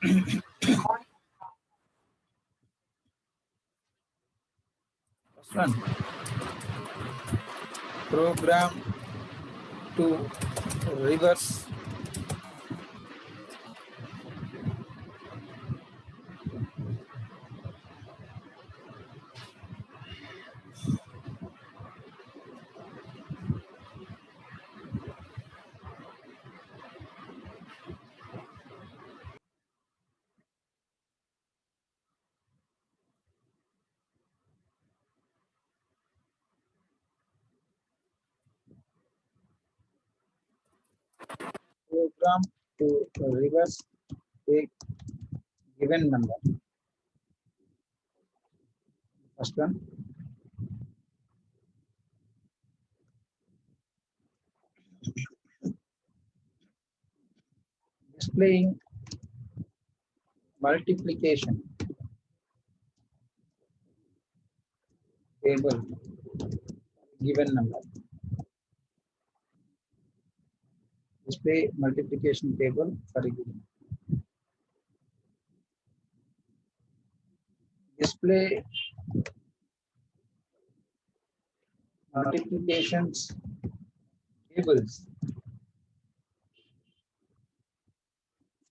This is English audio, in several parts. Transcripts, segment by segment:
First one, program to reverse program to reverse a given number. First one, displaying multiplication table given number. Display multiplication table for a given. Display multiplications tables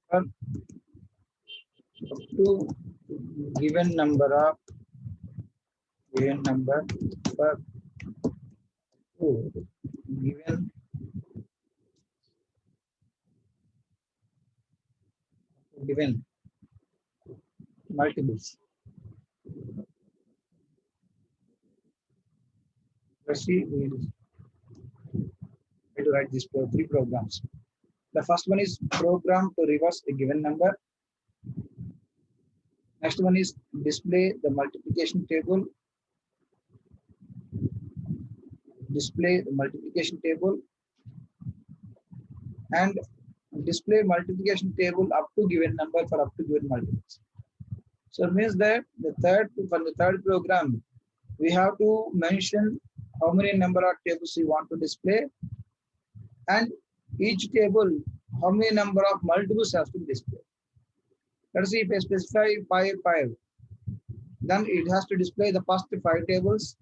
for up to given number for given multiples. Let's see, we will try to write these three programs. The first one is program to reverse a given number. Next one is display the multiplication table. Display the multiplication table and display multiplication table up to given number for up to given multiples. So it means that for the third program, we have to mention how many number of tables we want to display, and each table how many number of multiples has to be displayed. Let's see, if I specify 5, then it has to display the first 5 tables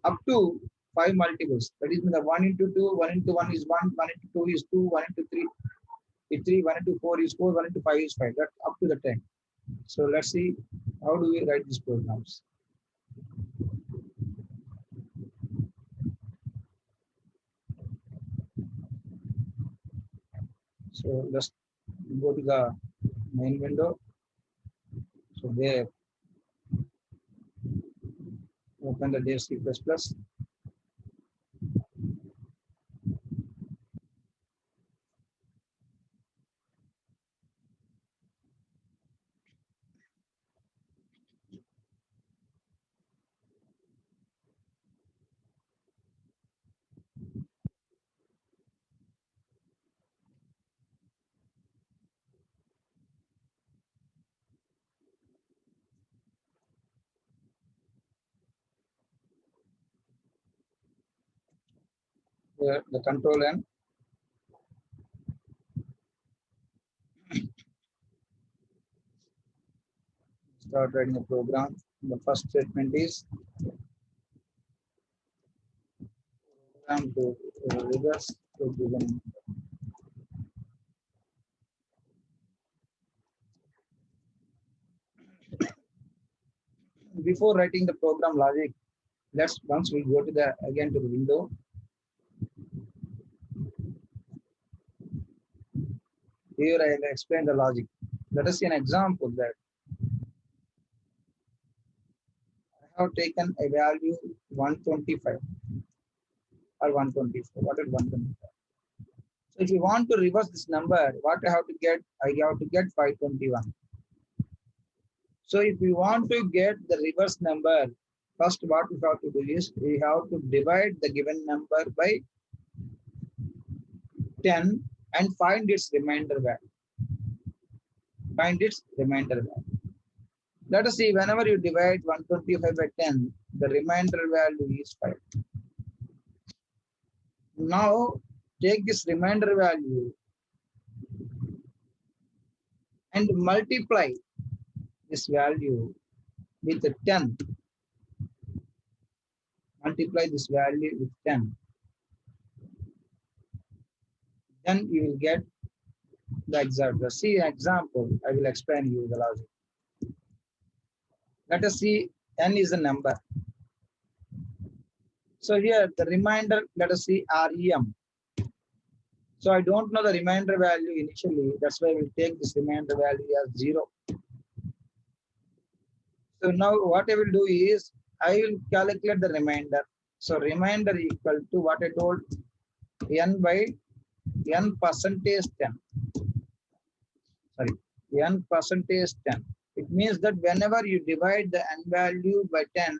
up to 5 multiples. That is the 1 into 2, 1 into 1 is 1, 1 into 2 is 2, 1 into 3 is 3, 1 into 4 is 4, 1 into 5 is 5. That's up to the 10. So let's see how do we write these programs. So let's go to the main window. So there, open the dev C++. Here, the control N. Start writing the program. The first statement is program to reverse a given. Before writing the program logic, once we go to the again to the window. Here I will explain the logic. Let us see an example that I have taken a value 125 or 124. What is 125? So if you want to reverse this number, what I have to get? I have to get 521. So if we want to get the reverse number, first what we have to do is we have to divide the given number by 10 and find its remainder value. Find its remainder value. Let us see, whenever you divide 125 by 10, the remainder value is 5. Now take this remainder value and multiply this value with 10. Multiply this value with 10. Then you will get the exact. See example. I will explain you the logic. Let us see n is a number. So here the remainder, let us see REM. So I don't know the remainder value initially. That's why we'll take this remainder value as 0. So now what I will do is I will calculate the remainder. So remainder equal to what I told, n by n percentage 10. Sorry, n percentage 10. It means that whenever you divide the n value by 10,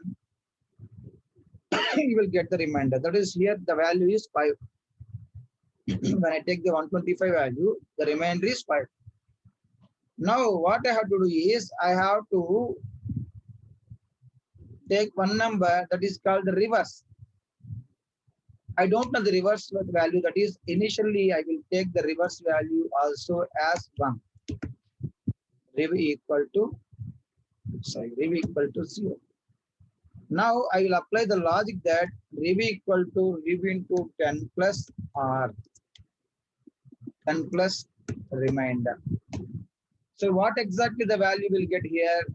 you will get the remainder. That is, here the value is 5. When I take the 125 value, the remainder is 5. Now what I have to do is I have to take one number that is called the reverse. I don't know the reverse value. That is, initially I will take the reverse value also as 1. Rev equal to 0. Now I will apply the logic that rev equal to rev into 10 plus r, 10 plus remainder. So what exactly the value will get here?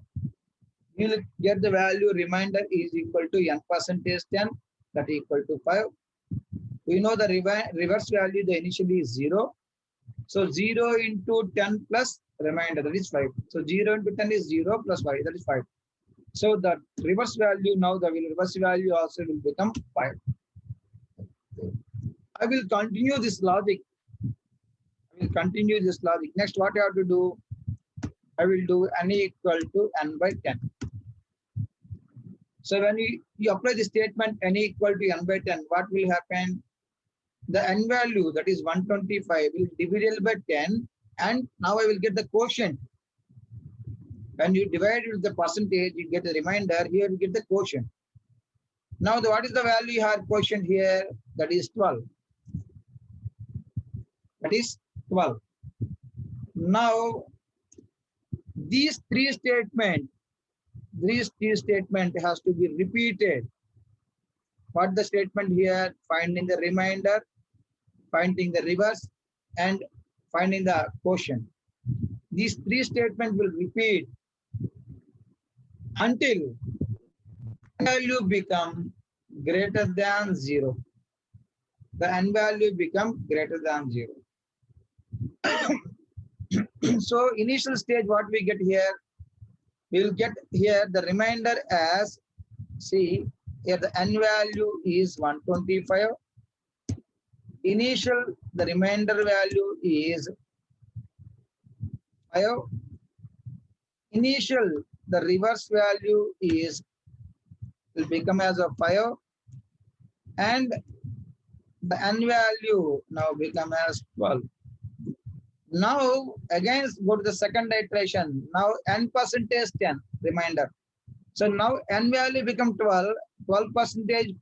You will get the value remainder is equal to n percentage 10, that equal to 5. We know the reverse value, the initially is 0. So 0 into 10 plus remainder, that is 5. So 0 into 10 is 0 plus 5, that is 5. So the reverse value, now the reverse value also will become 5. I will continue this logic. Next, what I have to do? I will do n equal to n by 10. So when you apply the statement n equal to n by 10, what will happen? The n value, that is 125, will divide by 10, and now I will get the quotient. When you divide with the percentage, you get the remainder. Here you get the quotient. Now what is the value you have quotient here? That is 12. That is 12. Now these three statements has to be repeated. What the statement here? Finding the remainder, finding the reverse, and finding the quotient. These three statements will repeat until value become greater than 0. The n value become greater than 0. So initial stage, what we get here? We will get here the remainder as, see, here the n value is 125. Initial, the remainder value is 5. Initial, the reverse value is, will become as a 5. And the n value now become as 12. Now again go to the second iteration. Now n percentage 10 remainder. So now n value become 12. 12 percentage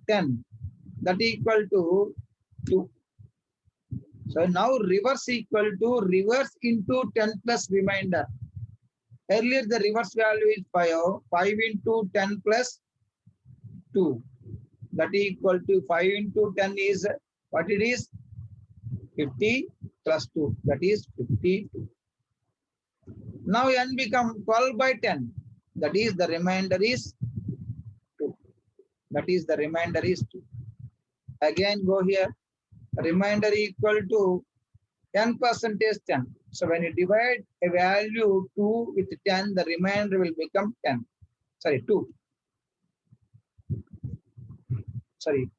10, that equal to 2. So now reverse equal to reverse into 10 plus remainder. Earlier the reverse value is 5. 5 into 10 plus 2. That equal to 5 into 10 is what it is? 50 plus 2. That is 52. Now n become 12 by 10. That is the remainder is 2. That is the remainder is 2. Again go here. Remainder equal to 10 percentage 10. So when you divide a value 2 with 10, the remainder will become 10. Sorry, 2. Sorry.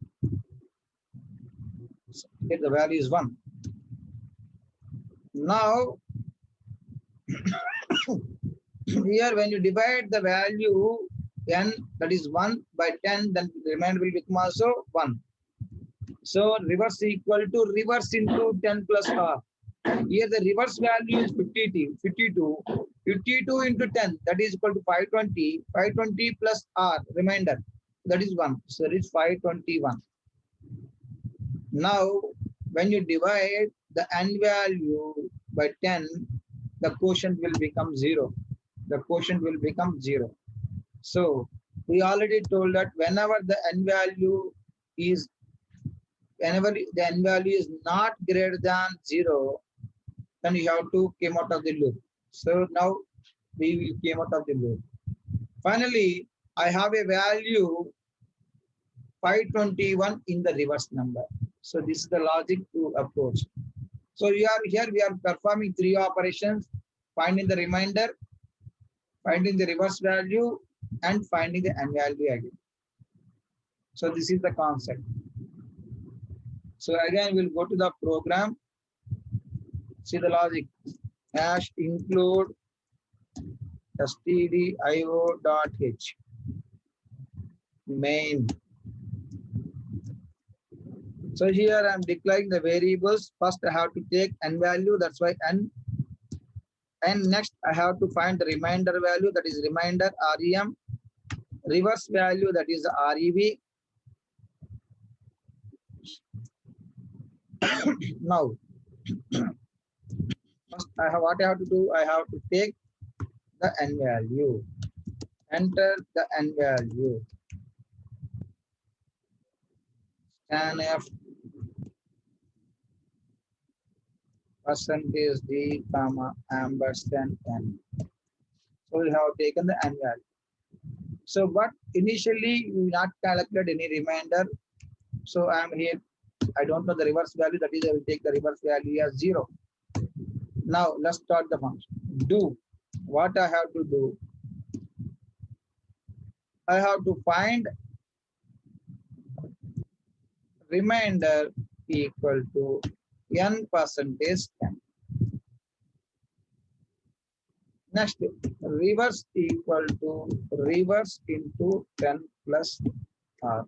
Here the value is 1. Now, here when you divide the value n, that is 1 by 10, then the remainder will become also 1. So reverse equal to reverse into 10 plus r. Here the reverse value is 52. 52 into 10, that is equal to 520. 520 plus r, remainder, that is 1. So it is 521. Now, when you divide the n value by 10, the quotient will become 0. The quotient will become 0. So we already told that whenever the n value is not greater than 0, then you have to came out of the loop. So now we will came out of the loop. Finally, I have a value 521 in the reverse number. So this is the logic to approach. So we are performing 3 operations: finding the remainder, finding the reverse value, and finding the n value again. So this is the concept. So again, we'll go to the program. See the logic. Hash include stdio.h main. So here I'm declaring the variables. First I have to take n value, that's why n. And next I have to find the remainder value, that is remainder rem, reverse value, that is rev. Now first what I have to do, I have to take the n value, enter the n value, scanf %d comma ampersand n. So we have taken the n value. So but initially we not calculated any remainder. So I am here, I don't know the reverse value, that is I will take the reverse value as 0. Now let's start the function. Do what I have to do. I have to find remainder equal to n percentage 10. Next, reverse equal to reverse into 10 plus r.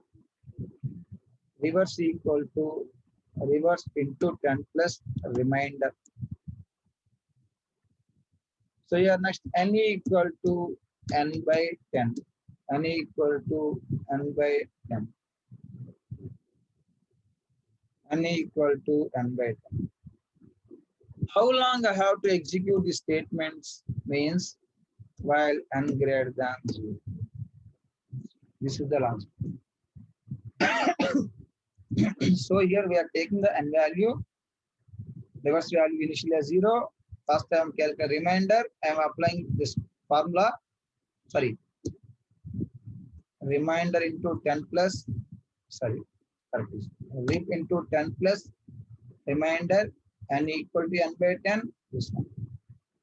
Reverse equal to reverse into 10 plus remainder. So here next n equal to n by 10. N equal to n by 10. N equal to n by 10. How long I have to execute the statements means while n greater than 0. This is the last. So here we are taking the n value, reverse value initially as 0. First I am calculating remainder. I am applying this formula. Sorry. Remainder into 10 plus. Sorry. Rip into 10 plus remainder n equal to n by 10. This one.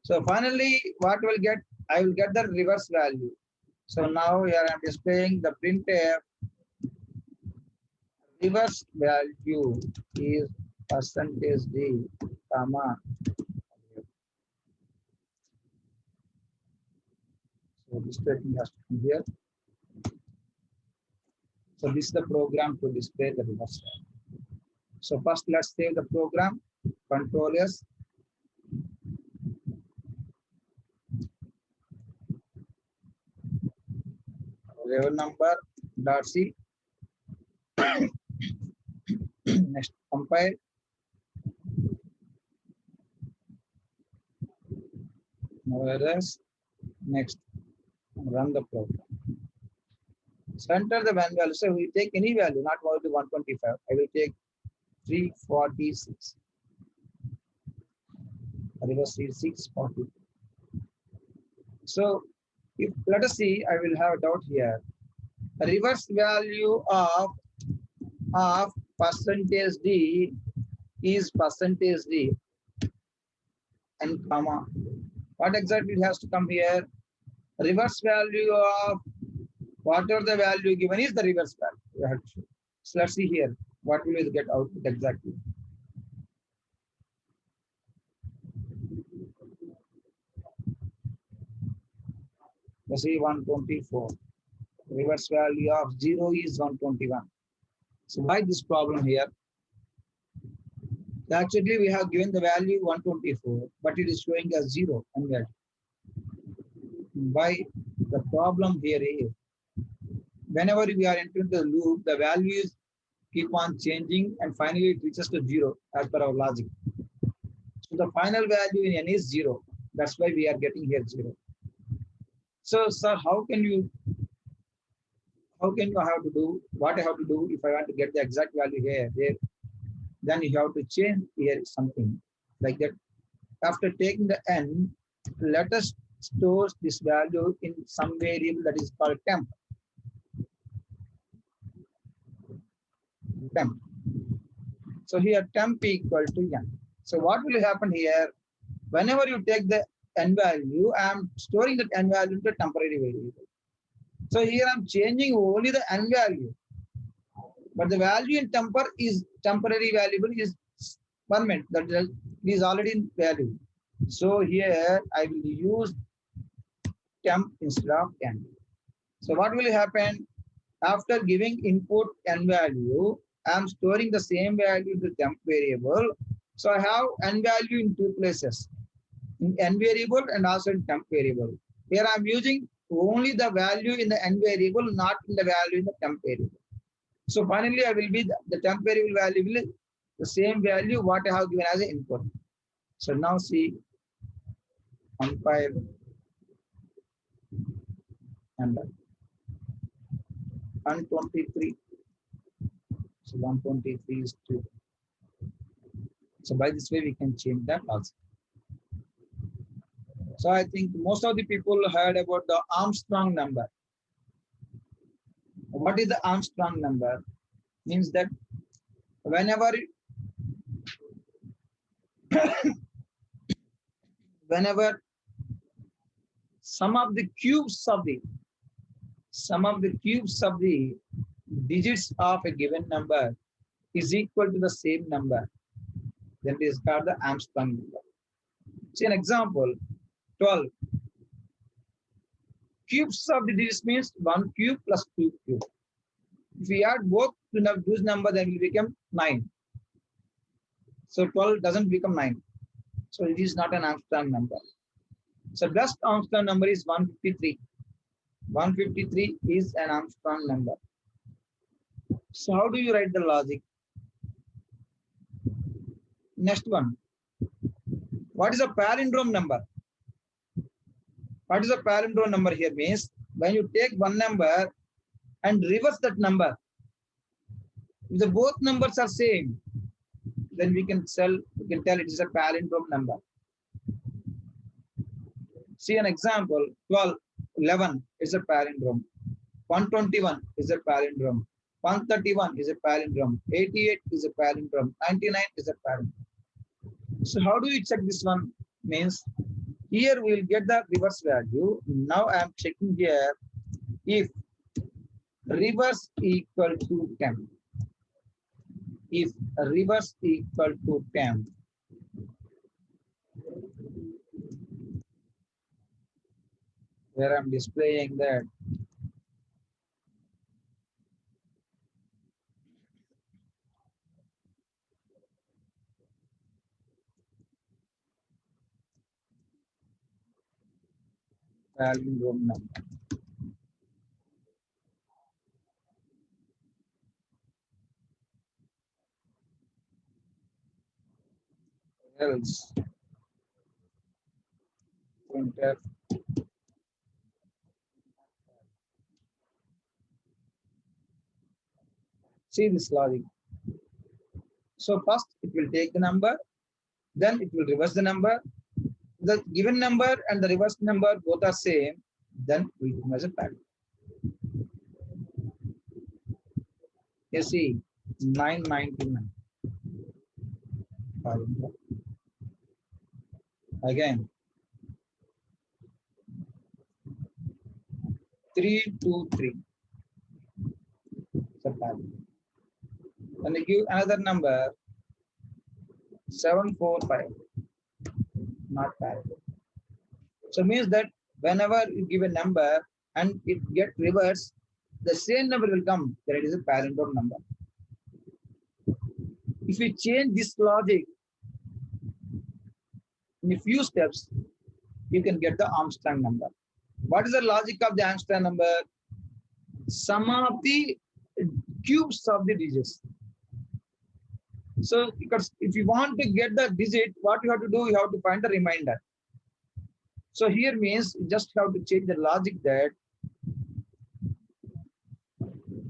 So finally, what will get? I will get the reverse value. So now here I am displaying the printf. Reverse value is %d, comma. So this statement has to come here. So this is the program to display the reverse value. So first let's save the program. Control S. Real number dot C. Next compile. Errors. Next run the program. So enter the value. So we take any value, not value 125. I will take 346. Reverse is 640. So if let us see, I will have a doubt here. The reverse value of %d is %d and comma. What exactly has to come here? Reverse value of whatever the value given is the reverse value. So let's see here. What will we get out exactly? Let's see 124. Reverse value of 0 is 121. So why this problem here? Actually, we have given the value 124, but it is showing as 0 and value. Why the problem here is whenever we are entering the loop, the values keep on changing and finally it reaches to 0 as per our logic. So the final value in n is 0. That's why we are getting here 0. So, sir, how can you have to do what I have to do if I want to get the exact value here, there? Then you have to change here something like that. After taking the n, let us store this value in some variable that is called temp. Temp. So here temp equal to n. So what will happen here? Whenever you take the n value, I am storing that n value into a temporary variable. So here I'm changing only the n value, but the value in temporary variable is permanent. That is already in value. So here I will use temp instead of n. So what will happen? After giving input n value, I am storing the same value in the temp variable. So I have n value in two places, in n variable and also in temp variable. Here I am using only the value in the n variable, not in the value in the temp variable. So finally, I will be the temp variable value will the same value what I have given as an input. So now see, compile and 123. So 123 is 2. So by this way, we can change that also. So I think most of the people heard about the Armstrong number. What is the Armstrong number? Means that whenever some of the cubes of the digits of a given number is equal to the same number, then it is called the Armstrong number. See an example, 12. Cubes of the digits means 1 cube plus 2 cube. If we add both to those number, then it will become 9. So 12 doesn't become 9. So it is not an Armstrong number. So best Armstrong number is 153. 153 is an Armstrong number. So how do you write the logic? Next one. What is a palindrome number? What is a palindrome number here means when you take one number and reverse that number, if the both numbers are same, then we can tell it is a palindrome number. See an example, 12, 11 is a palindrome, 121 is a palindrome, 131 is a palindrome, 88 is a palindrome, 99 is a palindrome. So how do you check this one? Means here we will get the reverse value. Now I am checking here if reverse equal to 10. If reverse equal to 10, where I'm displaying that palindrome number. Else printf see this logic. So first it will take the number, then it will reverse the number. The given number and the reverse number both are same, then we will measure palindrome. You see 999. Palindrome. Again 323. So palindrome. When you give another number 745, not palindrome. So means that whenever you give a number and it get reversed, the same number will come. Then it is a palindrome number. If we change this logic in a few steps, you can get the Armstrong number. What is the logic of the Armstrong number? Sum of the cubes of the digits. So because if you want to get the digit, what you have to do, you have to find the remainder. So here means you just have to change the logic that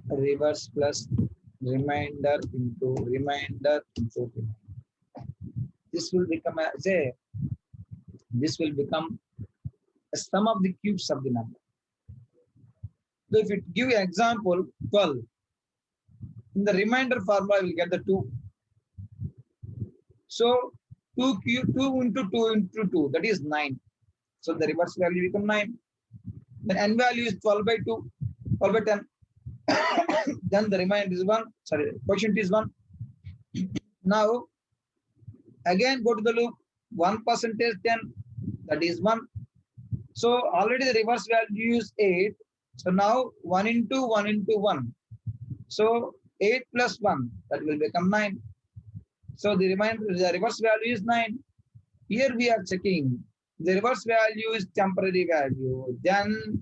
reverse plus remainder into remainder into remainder. This will become this will become a sum of the cubes of the number. So if it give you example 12, in the remainder formula we will get the 2. So 2 into 2 into 2, that is 9. So the reverse value become 9. Then n value is 12 by 2, 12 by 10. Then the remainder is 1. Sorry, quotient is 1. Now again go to the loop. 1 percentage 10, that is 1. So already the reverse value is 8. So now 1 into 1 into 1. So 8 plus 1, that will become 9. So the reverse value is 9. Here we are checking the reverse value is temporary value. Then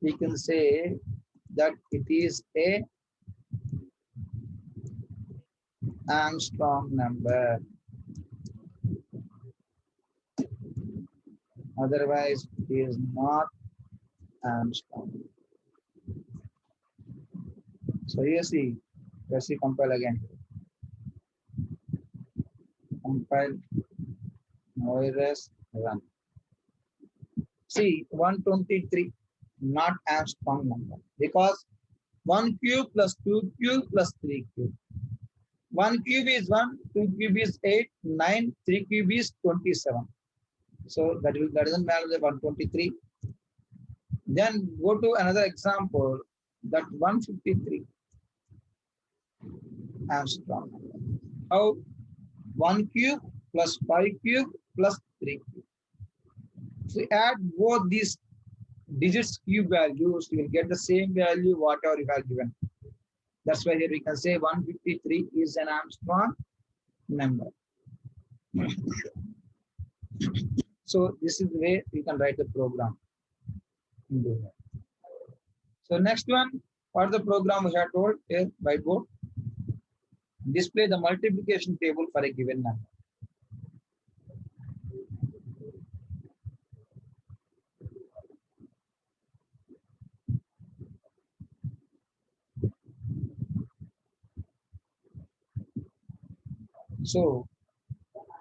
we can say that it is a Armstrong number. Otherwise, it is not Armstrong. So here see, let's see compile again. Compile, virus, run. See 123, not Armstrong number because 1 cube plus 2 cube plus 3 cube. 1 cube is 1, 2 cube is 8, 9, 3 cube is 27. So that doesn't matter the 123. Then go to another example, that 153 Armstrong number. How? 1 cube plus 5 cube plus 3 cube. So add both these digits cube values, you will get the same value whatever you have given. That's why here we can say 153 is an Armstrong number. So this is the way we can write the program. So next one, what the program we have told here, whiteboard. Display the multiplication table for a given number. So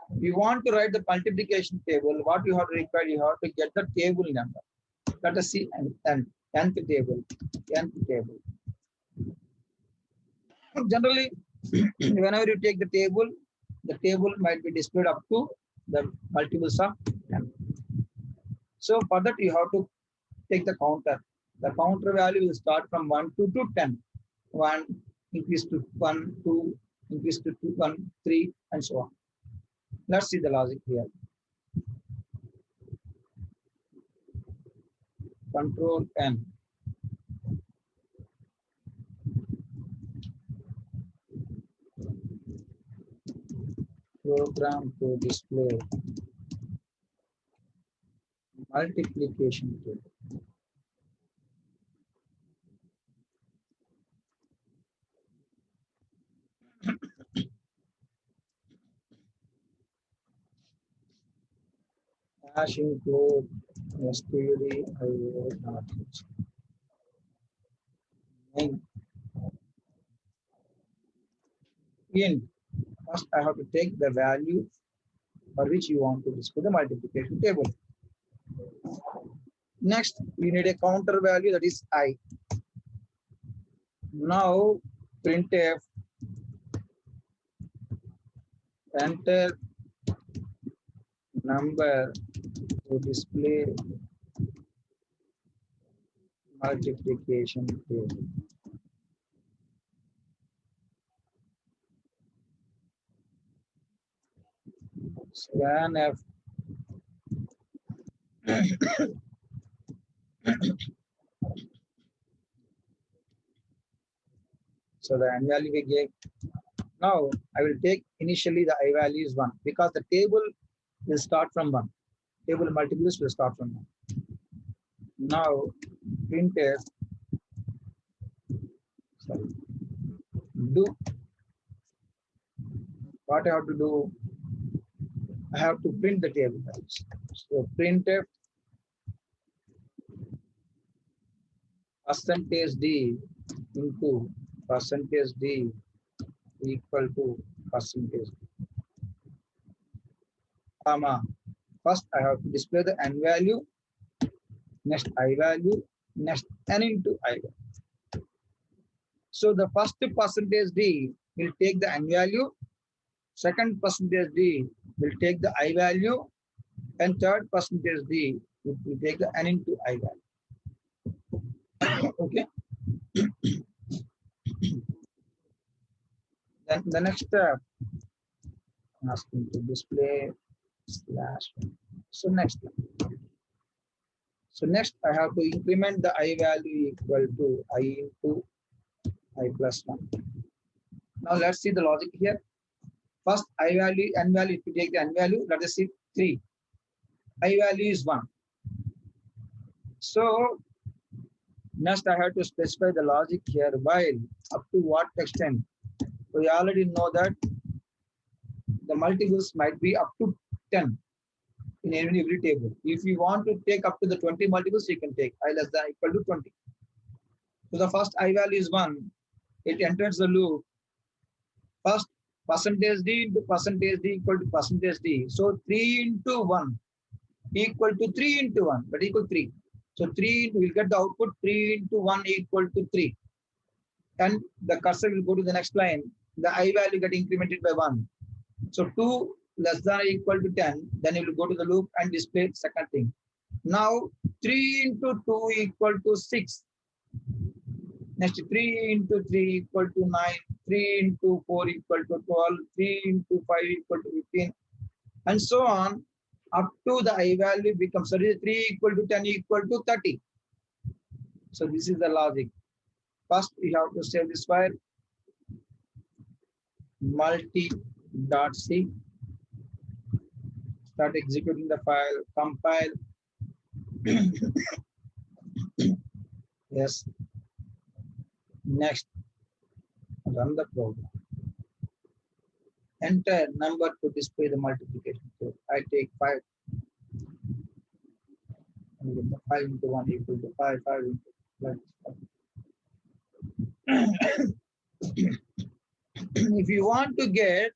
we want to write the multiplication table. What you have to require, you have to get the table number. Let us see nth table. Generally, whenever you take the table might be displayed up to the multiples of 10. So for that you have to take the counter. The counter value will start from 1 to 10. 1 increase to 1, 2, increase to 2, 1, 3, and so on. Let's see the logic here. Control N. Program to display multiplication table. Hash include std io. Int. First, I have to take the value for which you want to display the multiplication table. Next, we need a counter value, that is I. Now, printf, enter number to display multiplication table. Scanf so the n value we gave. Now I will take initially the I value is 1 because the table will start from 1. Table multiples will start from 1. Now printf do what I have to do. I have to print the table values. So printf percentage d into percentage d equal to percentage d, comma. First, I have to display the n value, next I value, next n into I value. So the first percentage d will take the n value, second percentage d will take the I value, and third percentage d will take the n into I value. Okay. Then the next step, I'm asking to display slash. So next. So next I have to increment the I value equal to I into I plus 1. Now let's see the logic here. First I value, n value, if you take the n value, let us see 3. I value is 1. So next I have to specify the logic here, while up to what extent. We already know that the multiples might be up to 10 in every table. If you want to take up to the 20 multiples, you can take I less than equal to 20. So the first I value is 1. It enters the loop. First percentage d into percentage d equal to percentage d. So 3 into 1 equal to 3 into 1, that equal 3. So 3 will get the output 3 into 1 equal to 3. And the cursor will go to the next line. The I value get incremented by 1. So 2 less than or equal to 10. Then you will go to the loop and display the second thing. Now 3 into 2 equal to 6. Next 3 into 3 equal to 9. 3 into 4 equal to 12. 3 into 5 equal to 15. And so on up to the I value becomes 3 equal to 10 equal to 30. So this is the logic. First we have to save this file multi.c, start executing the file, compile. Yes. Next, run the program. Enter number to display the multiplication code. I take 5. And get the 5 into 1 equal to 5. 5 into 5. If you want to get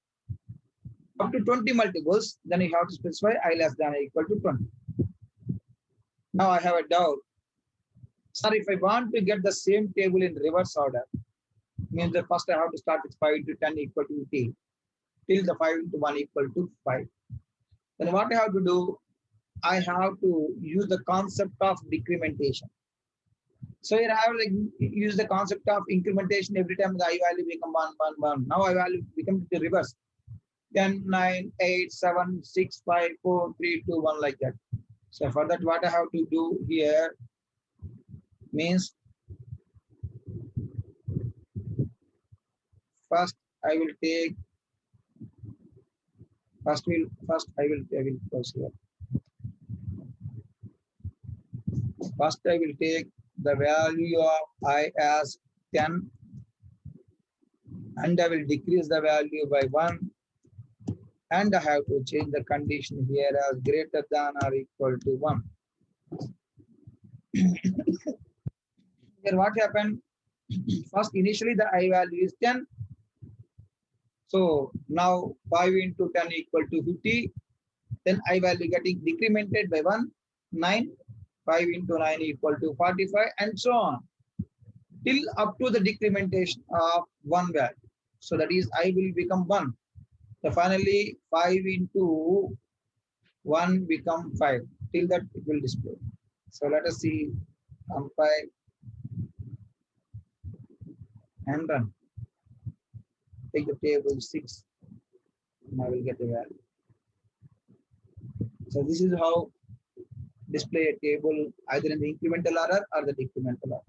up to 20 multiples, then you have to specify I less than or equal to 20. Now I have a doubt. Sir, if I want to get the same table in reverse order, means that first I have to start with 5 into 10 equal to t, till the 5 into 1 equal to 5. Then what I have to do, I have to use the concept of decrementation. So here I have like use the concept of incrementation every time the I value become 1, 1, 1. Now I value become the reverse. 10, 9, 8, 7, 6, 5, 4, 3, 2, 1 like that. So for that, what I have to do here means first I will take I will close here. First I will take the value of I as 10 and I will decrease the value by 1, and I have to change the condition here as greater than or equal to 1. Here what happened? First initially the I value is 10. So now 5 into 10 equal to 50. Then I value getting decremented by 1, 9. 5 into 9 equal to 45, and so on till up to the decrementation of 1 value. So that is I will become 1. So finally 5 into 1 become 5. Till that it will display. So let us see, compile and run. Take the table 6 and I will get the value. So this is how display a table either in the incremental order or the decremental order.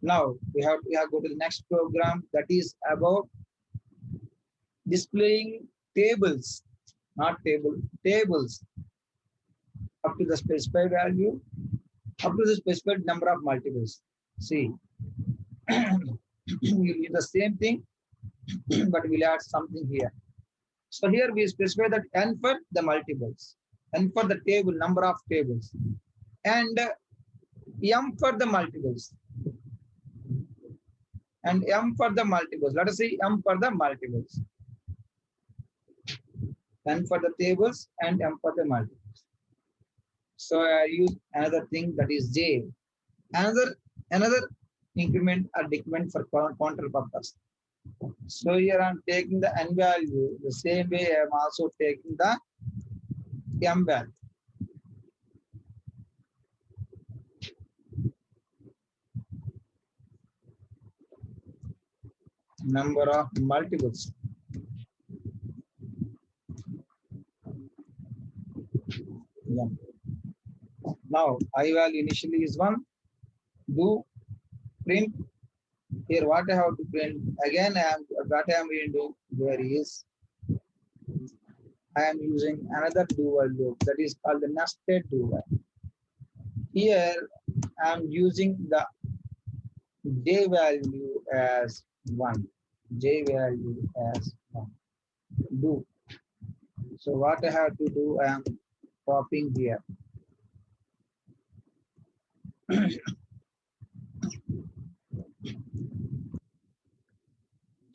Now we have to go to the next program, that is about displaying tables, not tables up to the specified value, up to the specified number of multiples. See, we'll do the same thing, but we'll add something here. So here we specify that n for the multiples, n for the table, number of tables, and m for the multiples, and m for the multiples. Let us see m for the multiples, n for the tables and m for the multiples. So I use another thing, that is j, another increment or decrement for counter purpose. So here I'm taking the n value the same way I am also taking the m value. Number of multiples. Yeah. Now I value initially is 1. Do print. Here what I have to print again, what I am going to do here is I am using another do while loop, that is called the nested do while. Here I am using the j value as 1. J value as 1. Do. So what I have to do, I am copying here.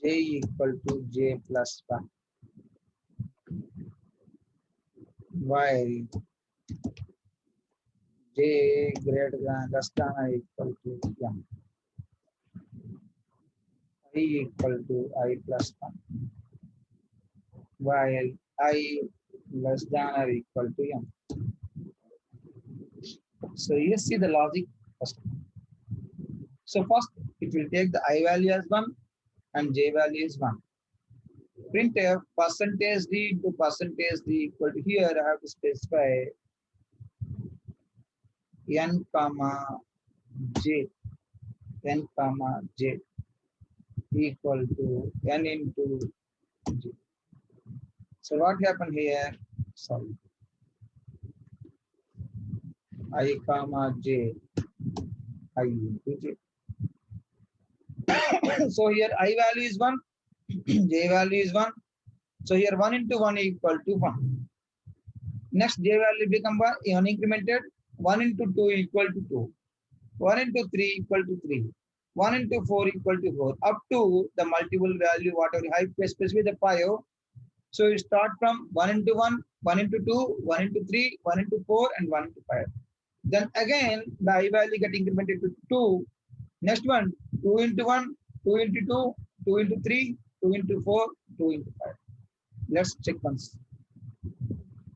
J equal to j plus 1. While j greater than less than or equal to m. I equal to I plus 1. While I less than or equal to m. So you see the logic first. So first it will take the I value as 1 and j value is 1. Printf percentage d into percentage d equal to, here I have to specify n comma j, n comma j equal to n into j. So what happened here? Sorry. I comma j, I into j. So here I value is 1, j value is 1. So here 1 into 1 equal to 1. Next j value become 1 incremented, 1 into 2 equal to 2. 1 into 3 equal to 3. 1 into 4 equal to 4. Up to the multiple value, whatever I specify the 5. So you start from 1 into 1, 1 into 2, 1 into 3, 1 into 4, and 1 into 5. Then again, the I value get incremented to 2. Next one, 2 into 1, 2 into 2, 2 into 3, 2 into 4, 2 into 5. Let's check once.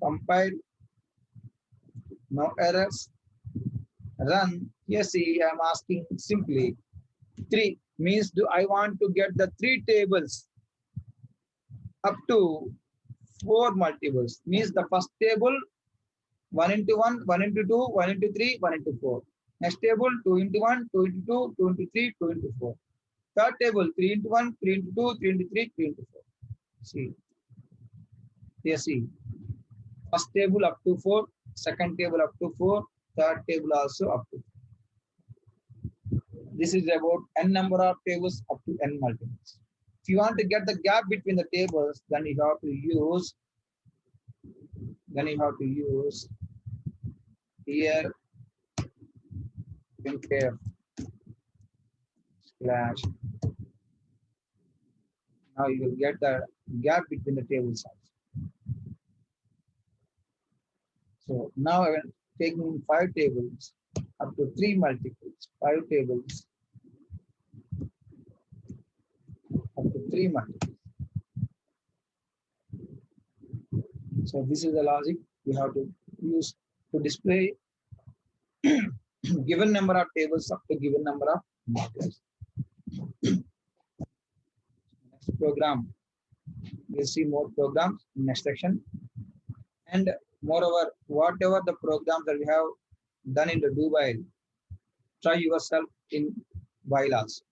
Compile. No errors. Run. Yes, see, I'm asking simply 3 means do I want to get the 3 tables up to 4 multiples, means the first table 1 into 1, 1 into 2, 1 into 3, 1 into 4. Next table 2 into 1, 2 into 2, 2 into 3, 2 into 4. Third table 3 into 1, 3 into 2, 3 into 3, 3 into 4. See. Yes, see. First table up to 4, second table up to 4, third table also up to 4. This is about n number of tables up to n multiples. If you want to get the gap between the tables, then you have to use here printf slash. Now you will get the gap between the tables also. So now I am taking 5 tables up to 3 multiples, 5 tables up to 3 multiples. So this is the logic we have to use to display given number of tables up to given number of multiples. Next program, we'll see more programs in next section. And moreover, whatever the programs that we have done in the do while, try yourself in while also.